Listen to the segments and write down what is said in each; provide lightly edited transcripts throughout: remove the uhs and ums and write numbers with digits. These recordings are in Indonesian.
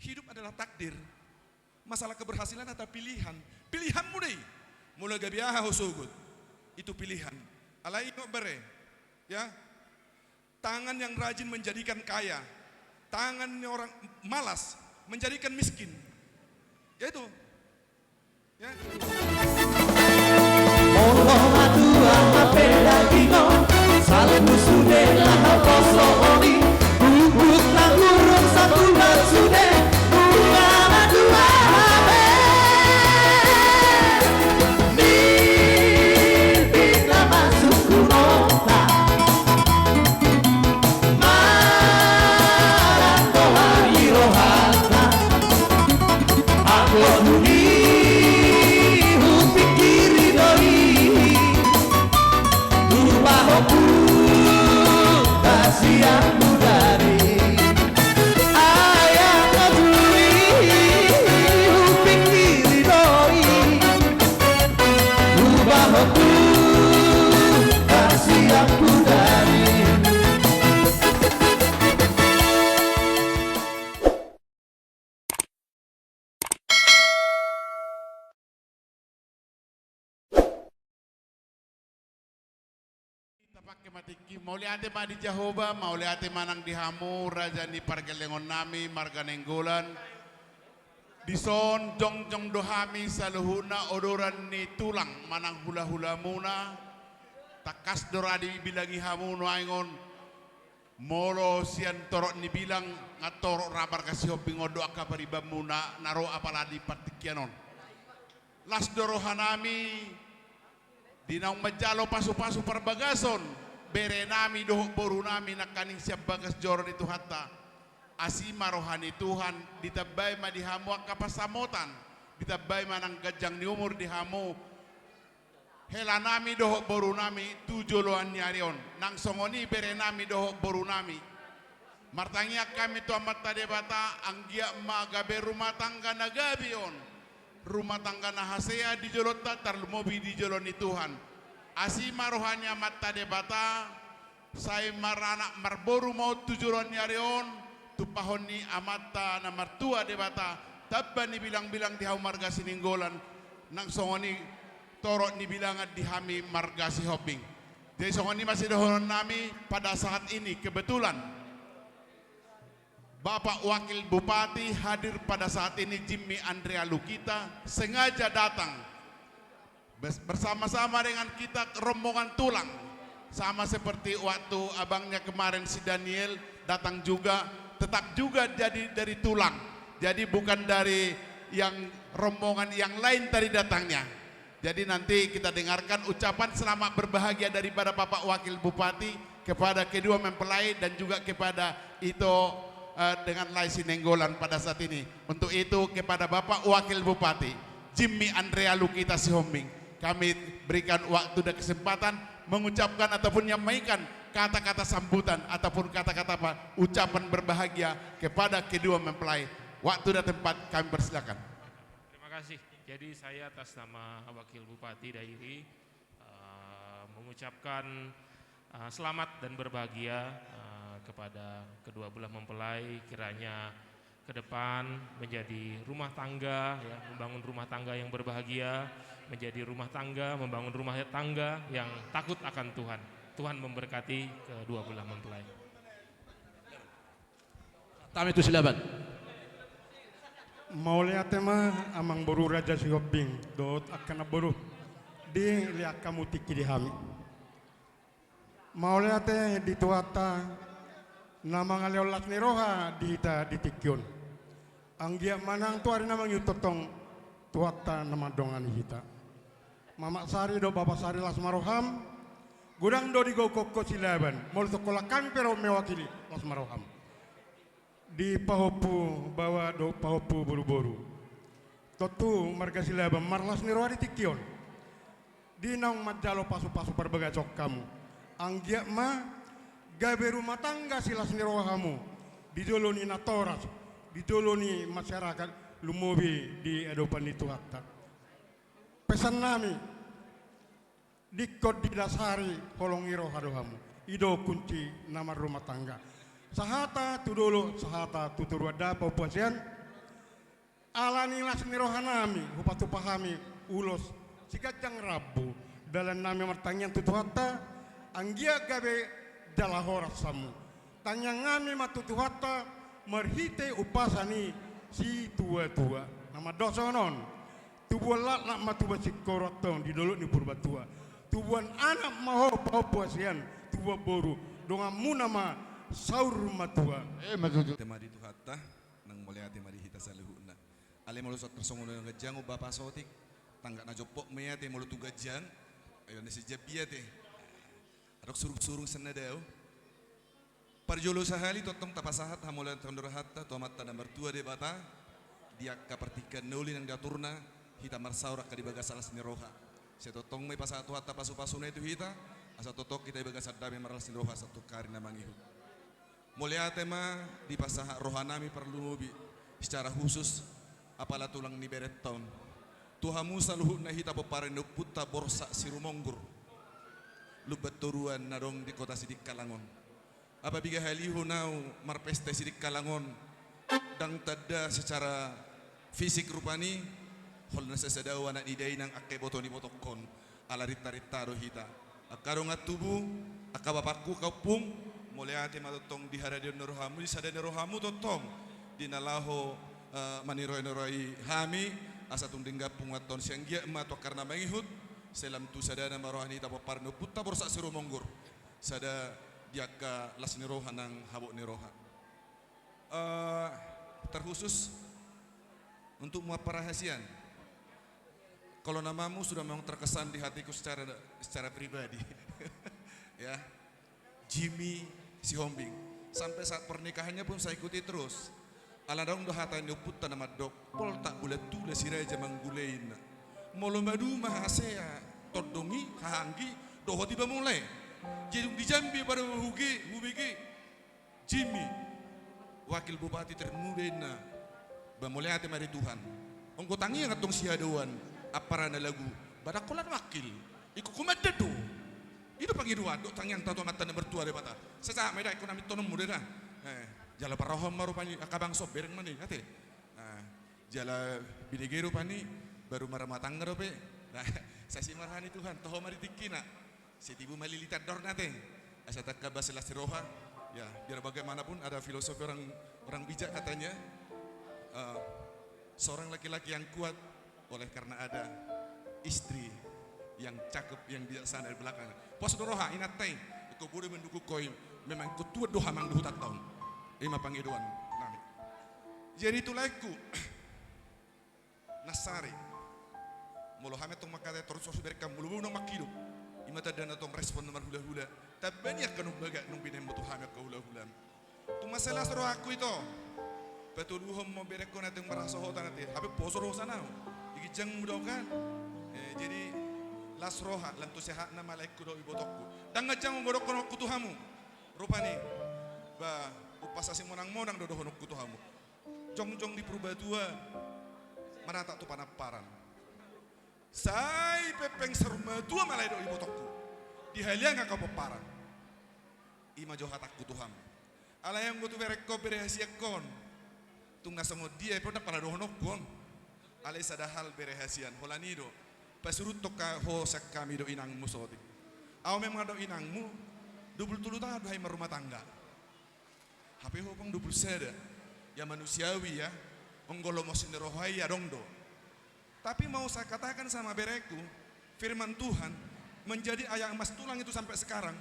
Hidup adalah takdir. Masalah keberhasilan adalah pilihan. Pilihanmu deh. Mulai gabiaha husugut. Itu pilihan. Alai no bere. Ya. Tangan yang rajin menjadikan kaya. Tangan orang malas menjadikan miskin. Ya itu. Ya. Allah madua apela dino salemu sude lah poso oni bubuk langurung satu sude bunga madua ape mimpi lama sukunota marang doa irohana aku nuni yang budari ayah ngedui pikiri doi ubah aku kasih yang budari. Pakai matiki mau lihat ma di Jehovah, mau lihat manang di hamu raja ni pargalengon nami marga nenggolan dison jong jong dohami saluhuna odoran ni tulang manang hula hula muna takas doradi bilangi hamu no aingon molo sian torok ni bilang ngatorok rabar kasih hobi ngodo akabari bamuna naro apaladi patikianon las dorohanami dinaung majalo pasu-pasu perbagason bere nami dohok boru nami nakaning siap bagas joron itu hatta asima rohani Tuhan ditabay ma dihamu kapasamotan ditabay manang gajang ni umur dihamu hela nami dohok boru nami tujoloan nyarion nang songoni bere nami dohok boru nami martangia kami tu amat tade bata anggia ma gabe rumah tangga nagabion rumah tangga nahasea di jolot tatar mobi di joloni Tuhan asima rohani amat tade bata saya marana marboru mau tujuron nyarion tupahoni amata na martua de bata tabba ni bilang-bilang di hau marga sininggolan nang songoni torok ni bilangan di hami marga si hopping jadi songoni masih dohonon nami pada saat ini kebetulan Bapak Wakil Bupati hadir pada saat ini Jimmy Andrea Lukita sengaja datang bersama-sama dengan kita rombongan tulang sama seperti waktu abangnya kemarin si Daniel datang juga tetap juga jadi dari tulang jadi bukan dari yang rombongan yang lain tadi datangnya jadi nanti kita dengarkan ucapan selamat berbahagia daripada Bapak Wakil Bupati kepada kedua mempelai dan juga kepada itu dengan Lai Sinenggolan pada saat ini. Untuk itu kepada Bapak Wakil Bupati Jimmy Andrea Lukita Sihombing kami berikan waktu dan kesempatan mengucapkan ataupun menyampaikan kata-kata sambutan ataupun kata-kata ucapan berbahagia kepada kedua mempelai. Waktu dan tempat kami persilakan. Terima kasih. Jadi saya atas nama Wakil Bupati Dairi mengucapkan selamat dan berbahagia kepada kedua belah mempelai kiranya ke depan menjadi rumah tangga ya, membangun rumah tangga yang berbahagia, menjadi rumah tangga, membangun rumah tangga yang takut akan Tuhan. Tuhan memberkati kedua belah mempelai. Tami itu silaban. Maulia tema amang boru raja si hobbing dot akan boru di lihat kamu tiki di hami. Maulia te di tuata nama ngaleolat ni roha dihita ditikyon. Anggia manang tu hari namang yutotong tuata nama dongan hita. Mamak sari do bapak sari las maroham. Gudang do di gokoko silaban. Mol sekolah kami pero mewakili las maroham. Di pahopu bawa do pahopu boru-boru. Totu marga silaban marlas ni roha ditikyon. Di naung majalo pasu-pasu perbagacok kamu. Anggia ma gabe rumah tangga silas ni rohamu dijoloni natoras dijoloni masyarakat lumobi di edopan itu hatta pesan nami dikot didasari holongi roha dohamu ido kunci nama rumah tangga sahata tudolo sahata tuturu ada popuasian alani lasni rohanami hupatu pahami ulos sikajang rabu dalam nami martanyang tutuhata anggia gabe jalahora samu tanyang ngami matutuhata merhite upasani si tua-tua nama dosonon tubuan lat matuba sikoroton di dulu ni purbatua tubuan anak maho paupuasian tubuan boru dongamu nama saur matua tema di tuhatta nang mulai tema di hita saluhuna ale mulu sok tersongono ngejang bapa sotik tangga na jopok mea te mulu tugajang ayo nasi jabia te adok surung-surung senadao parjolo sahali totong tapasahat hamulan tondor hatta tomat tanah mertua de bata dia kapertikan nuli nang diaturna hita marsaurak ka dibaga salas ni roha setotong may pasatu hatta pasu-pasuna itu hita asa totok kita ibaga sadame maras ni roha satu kari na mangihu mulia tema di pasaha rohanami perlu secara khusus apala tulang ni bereton tuhamu saluhu na hita poparen puta borsa sirumonggur lubat turuan narong di kota Sidik Kalangon apa biga halihu nau marpeste Sidik Kalangon dang tada secara fisik rupani hol na sesadaw anak idai nang akke botoni botokon ala rita-rita hita akarong at tubu akabapakku kaupung mulai ate matotong di haradio rohamu di sadane rohamu totong dinalaho maniroi-niroi hami asa tundingga pungaton sianggia emat karena mengihut selam tu sadana marohani tapo parno putta borsa siru monggur sada diaka lasni roha nang habuk ni roha terkhusus untuk muat perahasian kalau namamu sudah memang terkesan di hatiku secara pribadi ya Jimmy si Hombing sampai saat pernikahannya pun saya ikuti terus aladong doh hata ni putta nama dok pol tak bulat tu le siraja manggulein molo madu mahasea todongi hanggi doh tiba mulai jadi di Jambi pada hubigi Jimmy wakil bupati termuda ba mulai ate mari Tuhan ongko tangi yang atong siadoan apara na lagu badakolan wakil iku kumadedo itu panggil dua dok tangian tato mata nomor tua deh bata sesa meda ikut nami tonom muda dah jala parohom marupani akabang sob bereng mani kate jala binegero pani baru marama tangga rope saya si marhani Tuhan toho mari tikina setibu malilita dor nate asa tak kabas roha ya biar bagaimanapun ada filosofi orang bijak katanya seorang laki-laki yang kuat oleh karena ada istri yang cakep yang bijaksana di belakang. Pos doroha inatai, ikut boleh mendukung koin. Memang ikut tua doha mang duhutat tahun. Ima pangiduan nami. Jadi itulah aku Nasari. Molo hamet tong makate terus berkam mulu nang makidu. Ima tadana tong respon nomor hula-hula. Tabanya kanung baga nung binem butuh hamet ka hula-hula. Tu masalah soro aku itu. Petuluhom mo bereko na tong maraso hota nate. Habe posoro sana. Igijang mudaw kan. Jadi lasroha lantu sehat na malaiku do ibotokku danga jang ngorok kono kutuhamu rupani ba upasasi monang-monang do honok kutuhamu jong-jong di Purbatua manata tu panaparan sai pepeng seruma tua malai do ibotokku di haliang ka paparan ima jo hatak kutuhamu ala yang butuh bereko berehasia kon tunga samo dia produk para do honok kon ala sadahal berehasian holanido pasurut toka ho sak kami do inangmu soti. Aw memang do inangmu dubul tulu ta hai rumah tangga. HP ho pang dubul seda. Ya manusiawi ya. Onggolo mosin rohai ya dong do. Tapi mau saya katakan sama bereku, firman Tuhan menjadi ayat emas tulang itu sampai sekarang.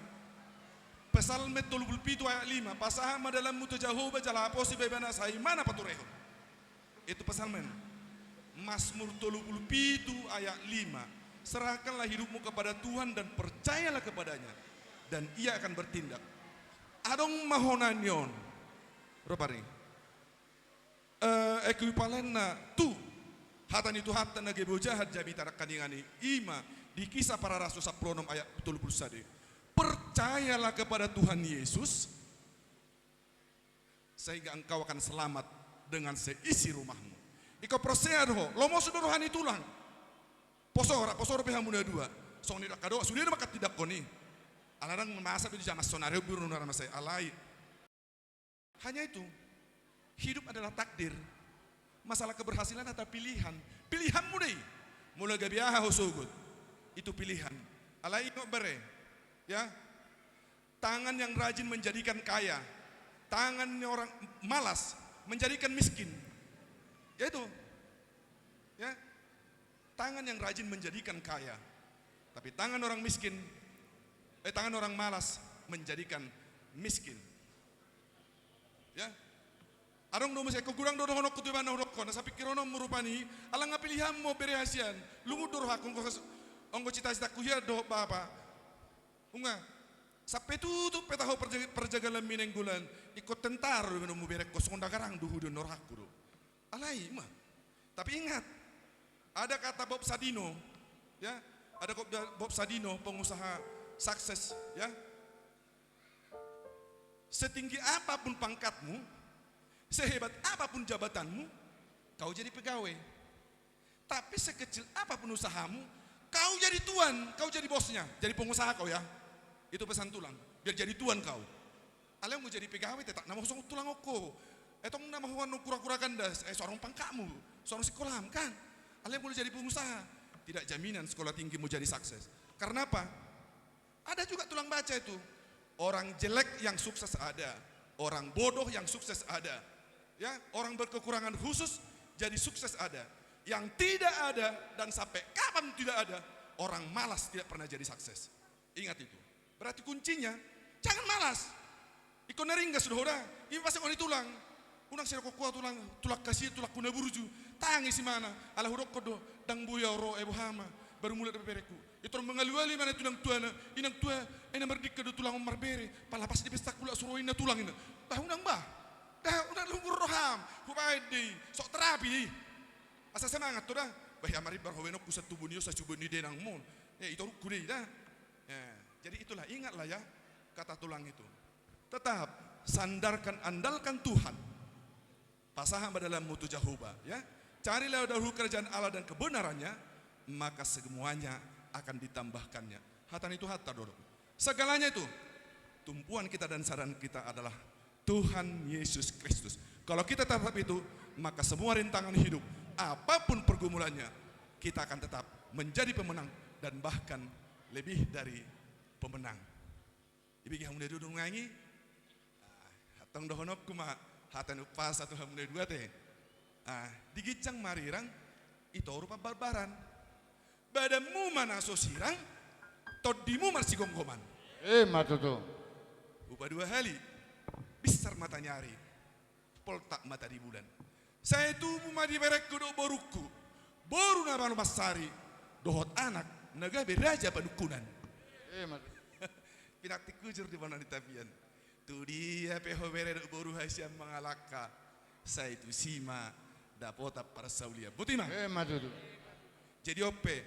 Psalm 37 ayat 5, pasahama dalam mutu Jehovah jala aposi bebana sai mana patureho. Itu psalm Mazmur 37 ayat 5. Serahkanlah hidupmu kepada Tuhan dan percayalah kepadanya dan ia akan bertindak. Adong mahonanyon. Ropari. Ekuipalenna tu hatan itu hatan nage bojahat jabi tarak kaningani ima di kisah para rasul 10 ayat 31. Percayalah kepada Tuhan Yesus sehingga engkau akan selamat dengan seisi rumahmu. Iko proseado, lomo sudah rohani tulang. Posora pehamuna dua. Song ni kado, sudah makat tidak koni. Alarang masa itu jamas sonario guru nara masai alai. Hanya itu, hidup adalah takdir. Masalah keberhasilan atau pilihan. Pilihanmu deh. Mulai gabiaha husugut. Itu pilihan. Alai no bere. Ya. Tangan yang rajin menjadikan kaya. Tangan orang malas menjadikan miskin. Yaitu. Ya. Tangan yang rajin menjadikan kaya. Tapi tangan orang miskin, tangan orang malas menjadikan miskin. Ya. Arong do masih kurang do honok kutu bana honok kona sapi kirono murupani alang pilihan mo berehasian lungu dor hakung ko onggo cita-cita kuya do bapa unga sampai tutup petaho perjagalan minenggulan ikut tentar minum berek kosong dagarang duhu do nor hakuru alai mah tapi ingat ada kata Bob Sadino ya ada Bob Sadino pengusaha sukses ya setinggi apapun pangkatmu sehebat apapun jabatanmu, kau jadi pegawai. Tapi sekecil apapun usahamu, kau jadi tuan, kau jadi bosnya, jadi pengusaha kau ya. Itu pesan tulang, biar jadi tuan kau. Alam mau jadi pegawai, tetap nama kosong tulang oko. Etong nama huan kura-kura kandas, seorang pangkamu, seorang sekolah kan. Alam mau jadi pengusaha, tidak jaminan sekolah tinggi mau jadi sukses. Karena apa? Ada juga tulang baca itu. Orang jelek yang sukses ada, orang bodoh yang sukses ada. Ya, orang berkekurangan khusus jadi sukses ada. Yang tidak ada dan sampai kapan tidak ada, orang malas tidak pernah jadi sukses. Ingat itu. Berarti kuncinya jangan malas. Ikon neringa sudah udah. Ini pasti kau tulang. Unang sira kokua tulang kasih tulak kuna burju. Tangi si mana? Ala hurok kodo dang buya ro ebu hama. Baru mulai bebereku. Itu orang mengaluali mana tulang tuana. Inang tua ena merdeka do tulang marbere. Pala pas di pesta kula suruh ina tulang ina. Bah unang bah. Dah udah lumpur roham, hubaidi, sok terapi. Asa semangat tuh dah. Bahaya mari barhowenok pusat tubuh niyo sa subun ni denang mon. Itu ruku deh dah. Jadi itulah ingatlah ya kata tulang itu. Tetap sandarkan andalkan Tuhan. Pasaham dalam mutu Jahuba ya. Carilah dahulu kerajaan Allah dan kebenarannya, maka semuanya akan ditambahkannya. Hatan itu hatta dodok. Segalanya itu tumpuan kita dan saran kita adalah Tuhan Yesus Kristus. Kalau kita tetap itu, maka semua rintangan hidup, apapun pergumulannya, kita akan tetap menjadi pemenang dan bahkan lebih dari pemenang. Ibigi hamun dua ngangi, hatang dohonok kuma hatan upas atau hamun dua teh. Digicang marirang itu rupa barbaran. Badamu mana sosirang, todimu marsi gonggoman. Matutu. Upa dua hali. Besar mata nyari, poltak mata di bulan. Saya tubuh madi berek kudo boruku, boru nama masari, dohot anak, naga beraja padukunan. Pinak tikujur di mana di tapian. Tu dia peho berek boru hasyam mengalaka. Saya itu sima, dapota para saulia. Butima. Matutu. Jadi ope,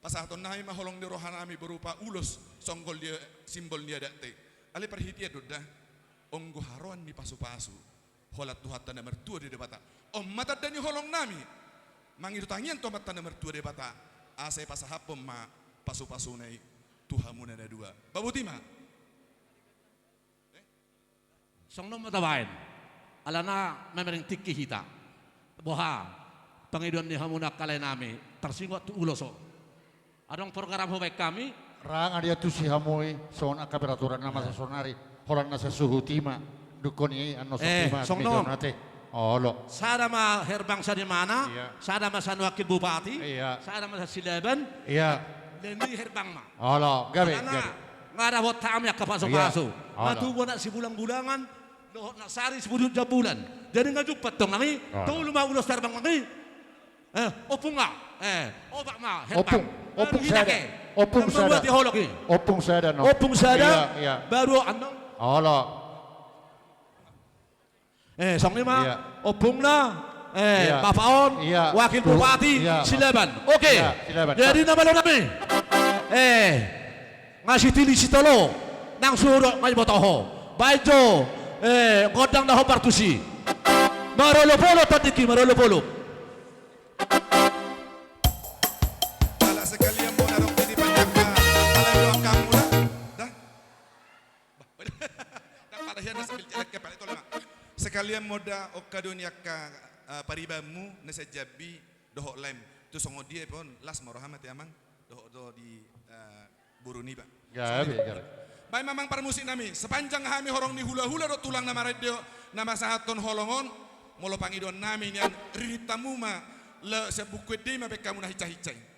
pas aton nahi maholong di rohanami berupa ulos, songgol dia simbol dia dakte. Ale perhitia doda. Onggo haruan ni pasu-pasu holat tuhat tanda mertua di debata om mata dani holong nami mangiru tangian to mata mertua di debata asai pasahapom ma pasu-pasu nai tuhamu nada dua babutima song no matawain alana memering tikki hita boha pangiduan ni hamuna kalai nami tersinggot tu uloso adong program hobek kami Rang adia tu si hamoi son akaperaturan nama sasonari. Holang nasa suhu tima dukoni ano sa tima songnom nate. Olo. Sada ma herbang sa di mana? Iya. Sada ma sa wakil bupati? Iya. Sada ma sa Silaban? Iya. Lendi herbang ma. Olo, gabe. Nga ada hot taam yak kapaso-paso. Matubo na si bulang-bulangan, dohot na sari si budut jabulan. Jadi nga jupat tong nami, tong lumaulos terbang nami. Opung nga. Obak ma herbang. Opung sada. Opung sada. Opung sada no. Opung sada. Iya. Baru andong. Olo. Song lima, Iya. opung na, Iya. Papaon, Iya. Wakil Bupati, Iya. Silaban. Oke. Iya, Silaban. Jadi nama lo namin. Ngasih tili si tolo, nang suruh ngasih botoho. Baijo, godang dah partusi. Marolo polo tadiki, marolo polo. Ala sekalian mau narok di panjangka ala doang kamu dah dah pada hian sambil jelek ke pada sekalian moda okadoniaka paribamu nasa jabi dohok lem tu songo dia pun las marohamat ya mang dohok do di buruni pak. Gabi, gabi. Baik mamang parmusik nami sepanjang kami horong ni hula-hula do tulang nama radio nama sahaton holongon molo pangidon nami nian riritamu ma le sebuku de ma bekamu nah hicai-hicai.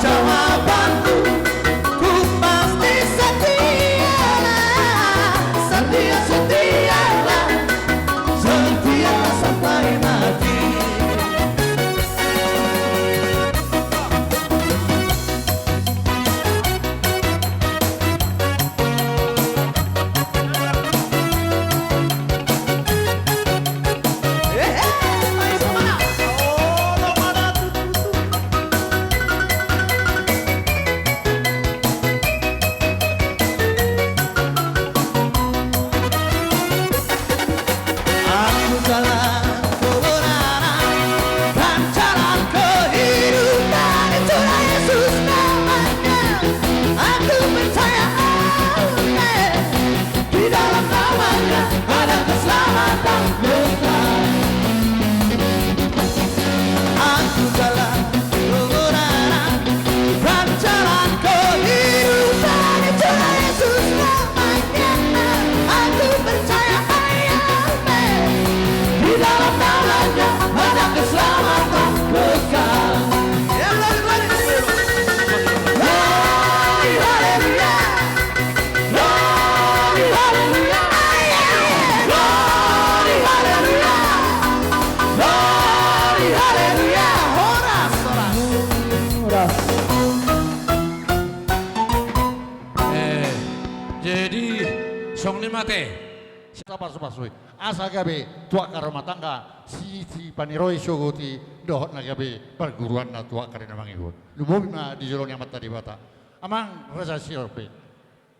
jawabanku, ku pasti setia. Jadi song lima teh. Siapa pasui asa gabe tua ka rumah tangga si paniroi syogoti dohot na gabe perguruan na tua karena mangihut lumobi na di jolong yang mata di bata amang raja sirope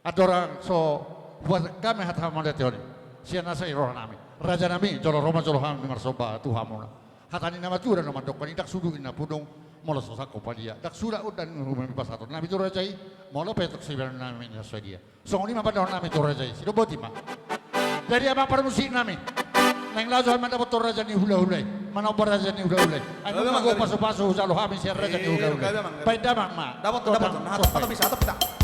adorang so buat kami hat hamada teori siana sa iroh nami raja nami jolo roma jolo ham marsoba tuhamuna hatani nama tura nama dokoni dak sudu ina pudong molo sosak kopadia dak suda udan rumah pasator nabi tu rajai molo petok siberan nami nya dia songoni ma padahon nami tu rajai sido botima dari abang permusik nami neng lazo mana dapat raja ni hula-hulai mana raja ni hula-hulai aku mau go pasu-pasu jalo kami si raja ni hula-hulai baik damang ma Dapat atau bisa atau tidak?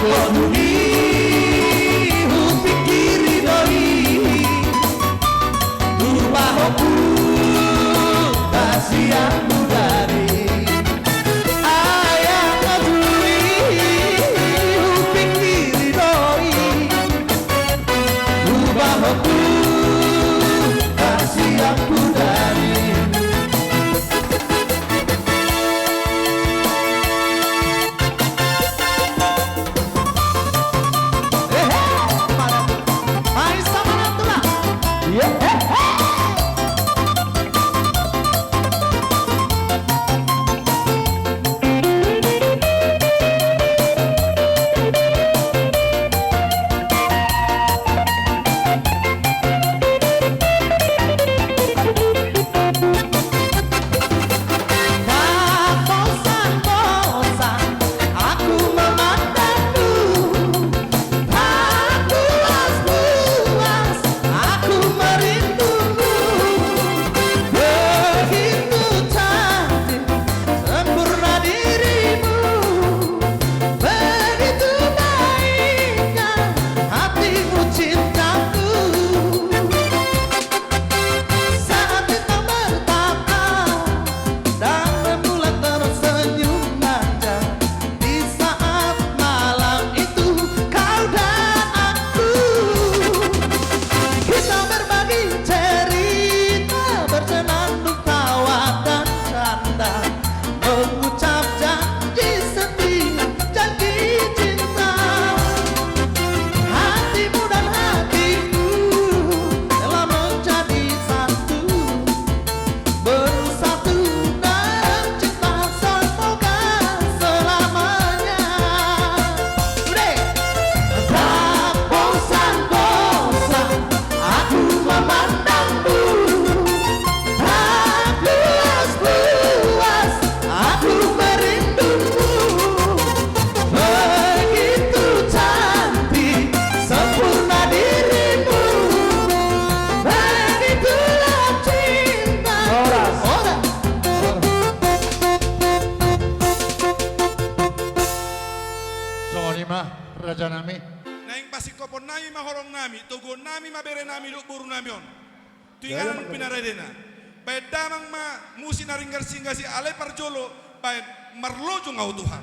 Koduni upikiri doi Tubahoku kasihanmu dari Ayah Koduni upikiri doi Tubahoku kasihanmu dari Raja nami. Naing pasikopon nami mahorong nami, togo nami mabere nami duk buru nami on. Tuingan pinaradena. Baik damang ma musi naringgar singgah si ale parjolo, baik marlojo ngau Tuhan.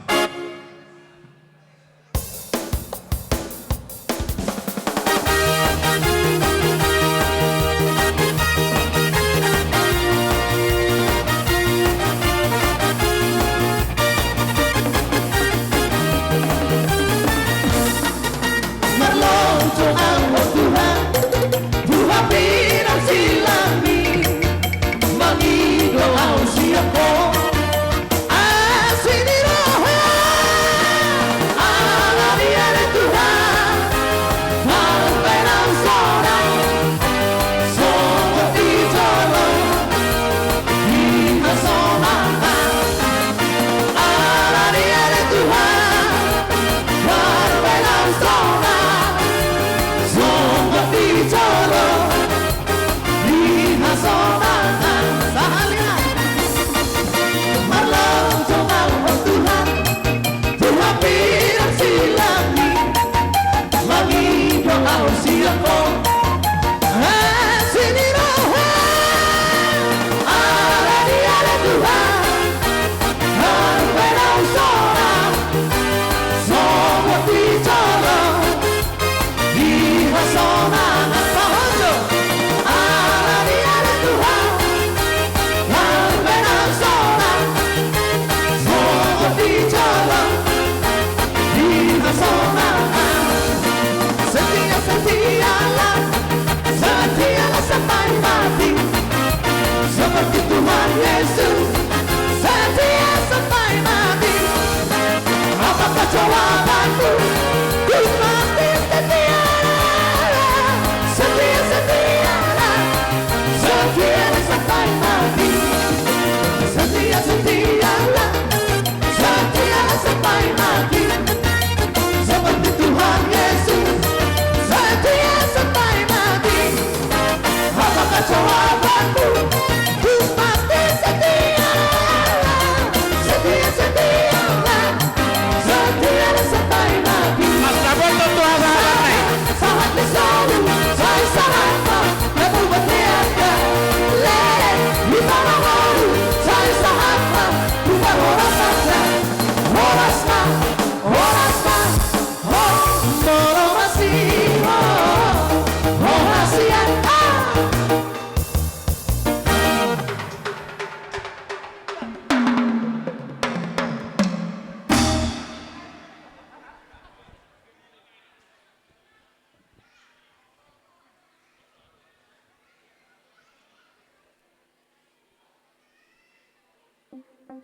Thank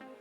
you.